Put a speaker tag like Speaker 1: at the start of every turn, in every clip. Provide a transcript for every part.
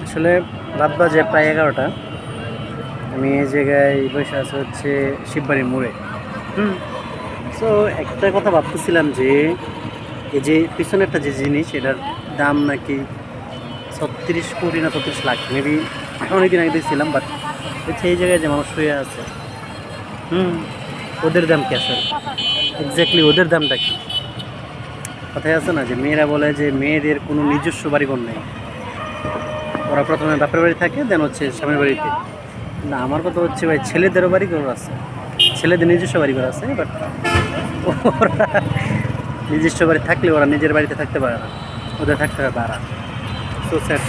Speaker 1: আসলে রাত বাজে প্রায় 11টা। আমি এই জায়গায় বসে আছে হচ্ছে শিববাড়ির মোড়ে। হুম সো একটা কথা ভাবতেছিলাম যে এই যে পিছনেরটা যে জিনিস এটার দাম নাকি 36 কোটি না 36 লাখ, মেবি অনেকদিন আগে দেখছিলাম। বাট হচ্ছে এই জায়গায় যে মানুষ শুয়ে আছে, হুম ওদের দাম কি আসলে? এক্স্যাক্টলি ওদের দামটা কি? কথায় আছে না যে মেয়েরা বলে যে মেয়েদের কোনো নিজস্ব বাড়িঘর নেই, ওরা প্রথমে বাপের বাড়ি থাকে, দেন হচ্ছে স্বামীর বাড়িতে। না, আমার কথা হচ্ছে ভাই, ছেলেদেরও বাড়িঘর আছে, ছেলেদের নিজস্ব বাড়িঘর আছে, বাট ওরা নিজস্ব বাড়ি থাকলে ওরা নিজের বাড়িতে থাকতে পারে না, ওদের থাকতে হয় ভাড়া। So sad.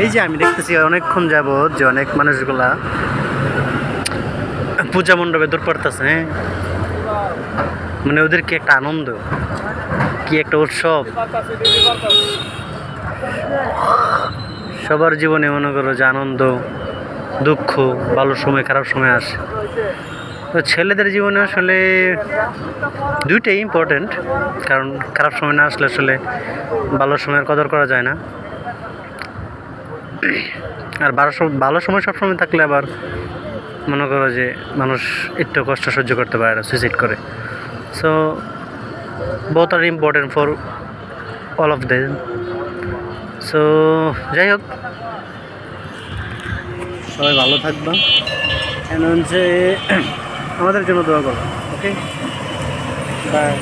Speaker 1: এই যে আমি দেখতেছি অনেকক্ষণ যাবৎ যে অনেক মানুষগুলা পূজা মণ্ডপে দৌড় পড়তেছে, হ্যাঁ, মানে ওদের কি একটা আনন্দ, কি একটা উৎসব। সবার জীবনে মনে করো যে আনন্দ, দুঃখ, ভালো সময় খারাপ সময় আসে। তো ছেলেদের জীবনে আসলে দুইটাই ইম্পর্টেন্ট, কারণ খারাপ সময় না আসলে আসলে ভালো সময়ের কদর করা যায় না। আর ভালো সময় সবসময় থাকলে আবার মনে করো যে মানুষ একটু কষ্ট সহ্য করতে পারে না, সুইসাইড করে। So both are important for all of them. So যাই হোক, সবাই ভালো থাকবা, এমন যে আমাদের জন্য দোয়া করো। ওকে, বাই।